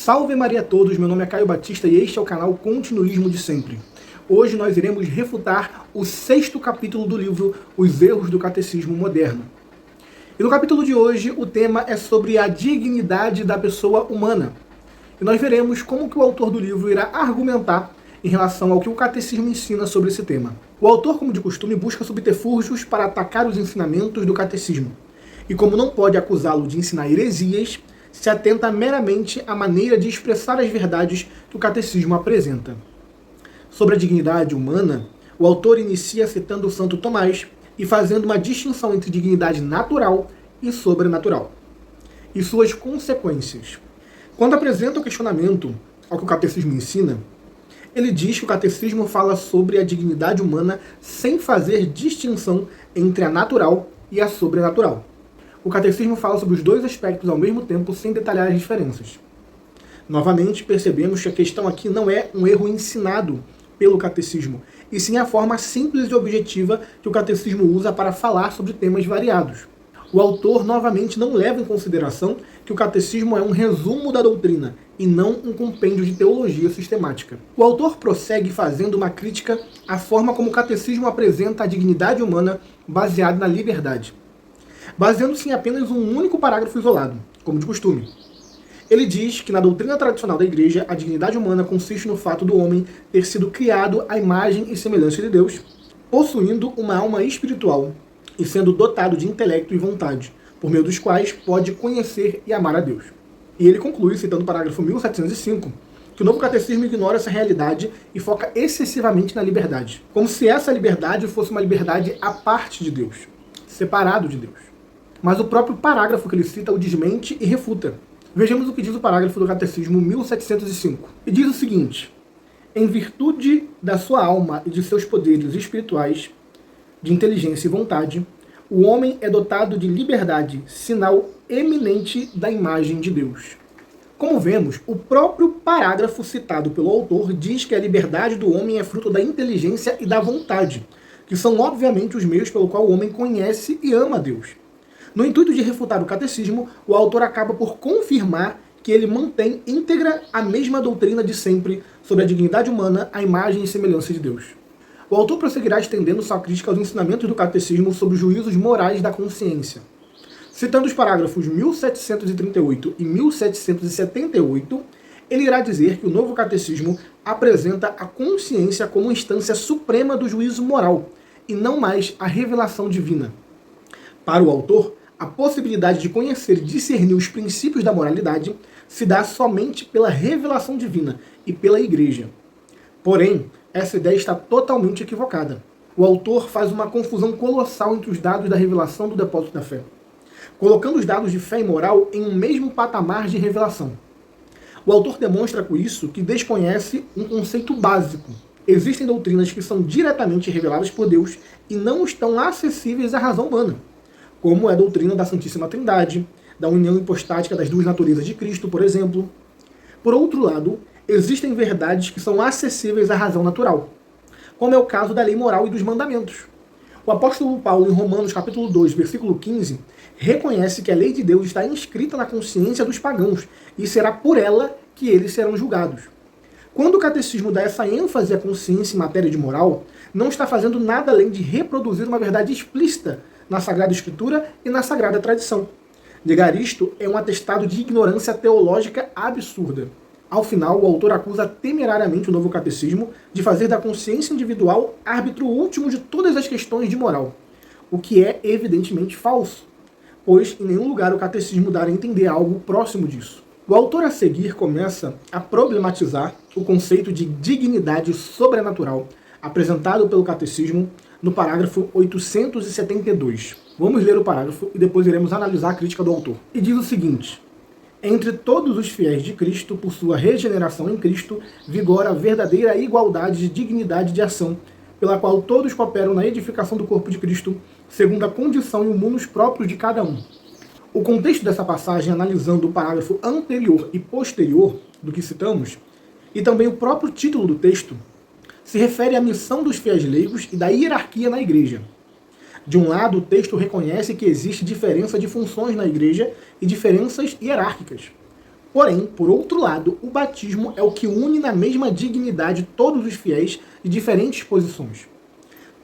Salve Maria a todos, meu nome é Caio Batista e este é o canal Continuismo de Sempre. Hoje nós iremos refutar o 6º capítulo do livro Os Erros do Catecismo Moderno. E no capítulo de hoje o tema é sobre a dignidade da pessoa humana. E nós veremos como que o autor do livro irá argumentar em relação ao que o catecismo ensina sobre esse tema. O autor, como de costume, busca subterfúgios para atacar os ensinamentos do catecismo. E como não pode acusá-lo de ensinar heresias, se atenta meramente à maneira de expressar as verdades que o catecismo apresenta. Sobre a dignidade humana, o autor inicia citando o Santo Tomás e fazendo uma distinção entre dignidade natural e sobrenatural, e suas consequências. Quando apresenta o questionamento ao que o catecismo ensina, ele diz que o catecismo fala sobre a dignidade humana sem fazer distinção entre a natural e a sobrenatural. O catecismo fala sobre os dois aspectos ao mesmo tempo, sem detalhar as diferenças. Novamente, percebemos que a questão aqui não é um erro ensinado pelo catecismo, e sim a forma simples e objetiva que o catecismo usa para falar sobre temas variados. O autor, novamente, não leva em consideração que o catecismo é um resumo da doutrina, e não um compêndio de teologia sistemática. O autor prossegue fazendo uma crítica à forma como o catecismo apresenta a dignidade humana baseada na liberdade, baseando-se em apenas um único parágrafo isolado, como de costume. Ele diz que na doutrina tradicional da Igreja, a dignidade humana consiste no fato do homem ter sido criado à imagem e semelhança de Deus, possuindo uma alma espiritual e sendo dotado de intelecto e vontade, por meio dos quais pode conhecer e amar a Deus. E ele conclui, citando o parágrafo 1705, que o Novo Catecismo ignora essa realidade e foca excessivamente na liberdade, como se essa liberdade fosse uma liberdade à parte de Deus, separado de Deus. Mas o próprio parágrafo que ele cita o desmente e refuta. Vejamos o que diz o parágrafo do Catecismo 1705. E diz o seguinte: em virtude da sua alma e de seus poderes espirituais, de inteligência e vontade, o homem é dotado de liberdade, sinal eminente da imagem de Deus. Como vemos, o próprio parágrafo citado pelo autor diz que a liberdade do homem é fruto da inteligência e da vontade, que são obviamente os meios pelo qual o homem conhece e ama a Deus. No intuito de refutar o catecismo, o autor acaba por confirmar que ele mantém íntegra a mesma doutrina de sempre sobre a dignidade humana, a imagem e semelhança de Deus. O autor prosseguirá estendendo sua crítica aos ensinamentos do catecismo sobre os juízos morais da consciência. Citando os parágrafos 1738 e 1778, ele irá dizer que o novo catecismo apresenta a consciência como instância suprema do juízo moral, e não mais a revelação divina. Para o autor, a possibilidade de conhecer e discernir os princípios da moralidade se dá somente pela revelação divina e pela Igreja. Porém, essa ideia está totalmente equivocada. O autor faz uma confusão colossal entre os dados da revelação do depósito da fé, colocando os dados de fé e moral em um mesmo patamar de revelação. O autor demonstra com isso que desconhece um conceito básico. Existem doutrinas que são diretamente reveladas por Deus e não estão acessíveis à razão humana, como é a doutrina da Santíssima Trindade, da união hipostática das duas naturezas de Cristo, por exemplo. Por outro lado, existem verdades que são acessíveis à razão natural, como é o caso da lei moral e dos mandamentos. O apóstolo Paulo, em Romanos capítulo 2, versículo 15, reconhece que a lei de Deus está inscrita na consciência dos pagãos, e será por ela que eles serão julgados. Quando o catecismo dá essa ênfase à consciência em matéria de moral, não está fazendo nada além de reproduzir uma verdade explícita na Sagrada Escritura e na Sagrada Tradição. Negar isto é um atestado de ignorância teológica absurda. Ao final, o autor acusa temerariamente o Novo Catecismo de fazer da consciência individual árbitro último de todas as questões de moral, o que é evidentemente falso, pois em nenhum lugar o catecismo dá a entender algo próximo disso. O autor a seguir começa a problematizar o conceito de dignidade sobrenatural apresentado pelo catecismo no parágrafo 872. Vamos ler o parágrafo e depois iremos analisar a crítica do autor. E diz o seguinte: entre todos os fiéis de Cristo, por sua regeneração em Cristo, vigora a verdadeira igualdade de dignidade de ação, pela qual todos cooperam na edificação do corpo de Cristo, segundo a condição e o munus próprios de cada um. O contexto dessa passagem, analisando o parágrafo anterior e posterior do que citamos, e também o próprio título do texto, se refere à missão dos fiéis leigos e da hierarquia na Igreja. De um lado, o texto reconhece que existe diferença de funções na Igreja e diferenças hierárquicas. Porém, por outro lado, o batismo é o que une na mesma dignidade todos os fiéis de diferentes posições.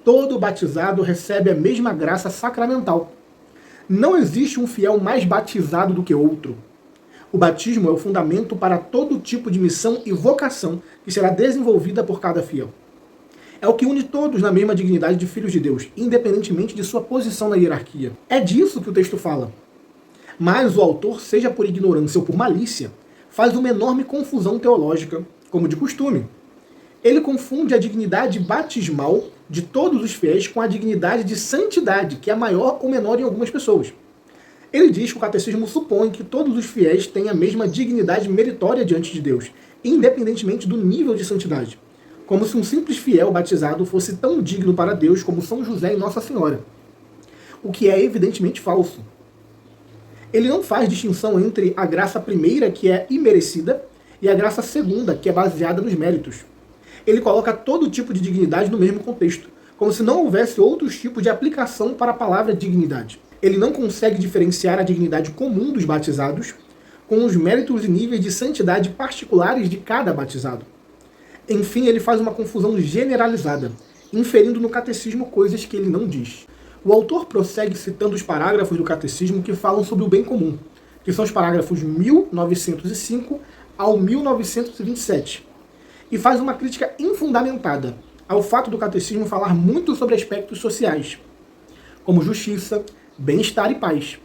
Todo batizado recebe a mesma graça sacramental. Não existe um fiel mais batizado do que outro. O batismo é o fundamento para todo tipo de missão e vocação que será desenvolvida por cada fiel. É o que une todos na mesma dignidade de filhos de Deus, independentemente de sua posição na hierarquia. É disso que o texto fala. Mas o autor, seja por ignorância ou por malícia, faz uma enorme confusão teológica, como de costume. Ele confunde a dignidade batismal de todos os fiéis com a dignidade de santidade, que é maior ou menor em algumas pessoas. Ele diz que o catecismo supõe que todos os fiéis têm a mesma dignidade meritória diante de Deus, independentemente do nível de santidade. Como se um simples fiel batizado fosse tão digno para Deus como São José e Nossa Senhora. O que é evidentemente falso. Ele não faz distinção entre a graça primeira, que é imerecida, e a graça segunda, que é baseada nos méritos. Ele coloca todo tipo de dignidade no mesmo contexto, como se não houvesse outros tipos de aplicação para a palavra dignidade. Ele não consegue diferenciar a dignidade comum dos batizados com os méritos e níveis de santidade particulares de cada batizado. Enfim, ele faz uma confusão generalizada, inferindo no catecismo coisas que ele não diz. O autor prossegue citando os parágrafos do catecismo que falam sobre o bem comum, que são os parágrafos 1905 ao 1927, e faz uma crítica infundamentada ao fato do catecismo falar muito sobre aspectos sociais, como justiça, bem-estar e paz,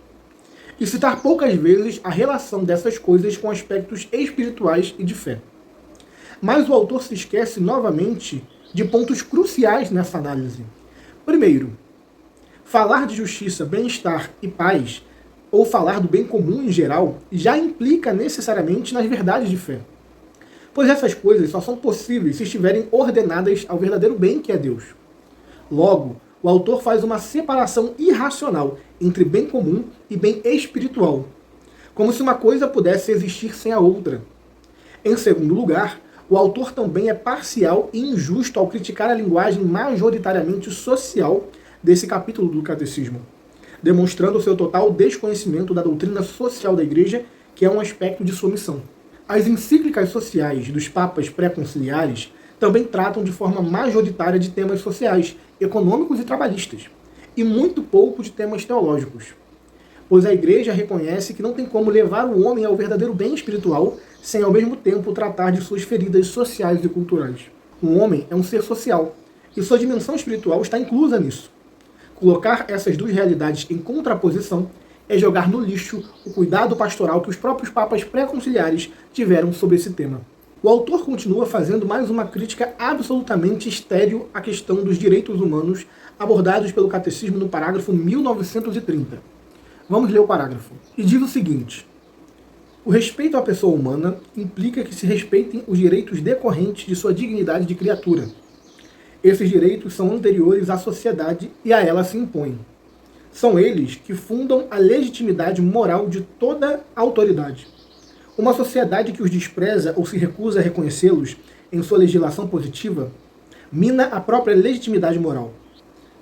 e citar poucas vezes a relação dessas coisas com aspectos espirituais e de fé. Mas o autor se esquece novamente de pontos cruciais nessa análise. Primeiro, falar de justiça, bem-estar e paz, ou falar do bem comum em geral, já implica necessariamente nas verdades de fé. Pois essas coisas só são possíveis se estiverem ordenadas ao verdadeiro bem que é Deus. Logo, o autor faz uma separação irracional entre bem comum e bem espiritual, como se uma coisa pudesse existir sem a outra. Em segundo lugar, o autor também é parcial e injusto ao criticar a linguagem majoritariamente social desse capítulo do Catecismo, demonstrando seu total desconhecimento da doutrina social da Igreja, que é um aspecto de sua missão. As encíclicas sociais dos papas pré-conciliares também tratam de forma majoritária de temas sociais, econômicos e trabalhistas, e muito pouco de temas teológicos, pois a Igreja reconhece que não tem como levar o homem ao verdadeiro bem espiritual sem ao mesmo tempo tratar de suas feridas sociais e culturais. O homem é um ser social, e sua dimensão espiritual está inclusa nisso. Colocar essas duas realidades em contraposição é jogar no lixo o cuidado pastoral que os próprios papas pré-conciliares tiveram sobre esse tema. O autor continua fazendo mais uma crítica absolutamente estéril à questão dos direitos humanos abordados pelo Catecismo no parágrafo 1930. Vamos ler o parágrafo. E diz o seguinte: o respeito à pessoa humana implica que se respeitem os direitos decorrentes de sua dignidade de criatura. Esses direitos são anteriores à sociedade e a ela se impõem. São eles que fundam a legitimidade moral de toda autoridade. Uma sociedade que os despreza ou se recusa a reconhecê-los em sua legislação positiva mina a própria legitimidade moral.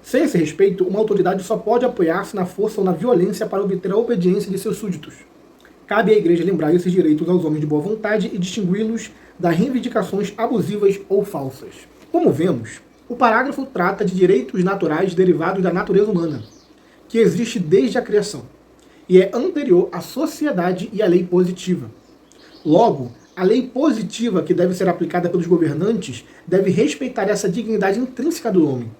Sem esse respeito, uma autoridade só pode apoiar-se na força ou na violência para obter a obediência de seus súditos. Cabe à Igreja lembrar esses direitos aos homens de boa vontade e distingui-los das reivindicações abusivas ou falsas. Como vemos, o parágrafo trata de direitos naturais derivados da natureza humana, que existe desde a criação, e é anterior à sociedade e à lei positiva. Logo, a lei positiva que deve ser aplicada pelos governantes deve respeitar essa dignidade intrínseca do homem.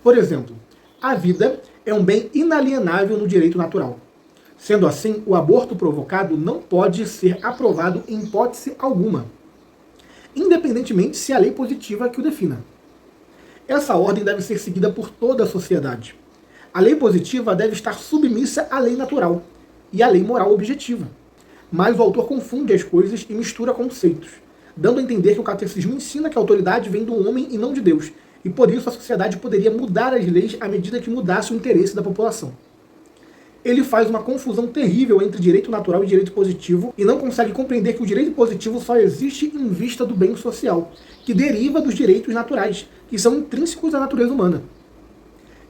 Por exemplo, a vida é um bem inalienável no direito natural. Sendo assim, o aborto provocado não pode ser aprovado em hipótese alguma, independentemente se é a lei positiva que o defina. Essa ordem deve ser seguida por toda a sociedade. A lei positiva deve estar submissa à lei natural e à lei moral objetiva. Mas o autor confunde as coisas e mistura conceitos, dando a entender que o catecismo ensina que a autoridade vem do homem e não de Deus, e por isso a sociedade poderia mudar as leis à medida que mudasse o interesse da população. Ele faz uma confusão terrível entre direito natural e direito positivo e não consegue compreender que o direito positivo só existe em vista do bem social, que deriva dos direitos naturais, que são intrínsecos à natureza humana.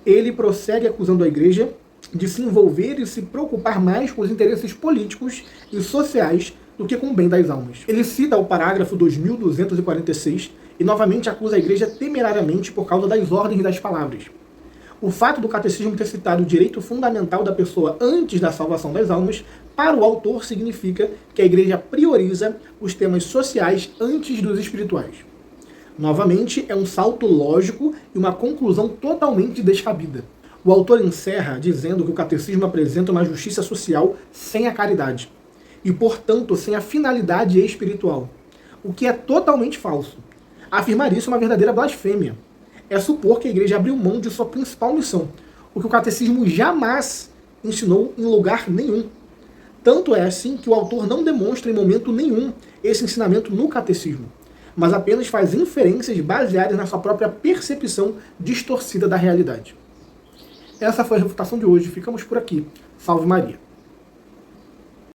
Ele prossegue acusando a Igreja de se envolver e se preocupar mais com os interesses políticos e sociais do que com o bem das almas. Ele cita o parágrafo 2246 e novamente acusa a igreja temerariamente por causa das ordens das palavras. O fato do catecismo ter citado o direito fundamental da pessoa antes da salvação das almas, para o autor significa que a igreja prioriza os temas sociais antes dos espirituais. Novamente, é um salto lógico e uma conclusão totalmente descabida. O autor encerra dizendo que o catecismo apresenta uma justiça social sem a caridade e, portanto, sem a finalidade espiritual, o que é totalmente falso. Afirmar isso é uma verdadeira blasfêmia. É supor que a igreja abriu mão de sua principal missão, o que o catecismo jamais ensinou em lugar nenhum. Tanto é assim que o autor não demonstra em momento nenhum esse ensinamento no catecismo, mas apenas faz inferências baseadas na sua própria percepção distorcida da realidade. Essa foi a refutação de hoje. Ficamos por aqui. Salve Maria.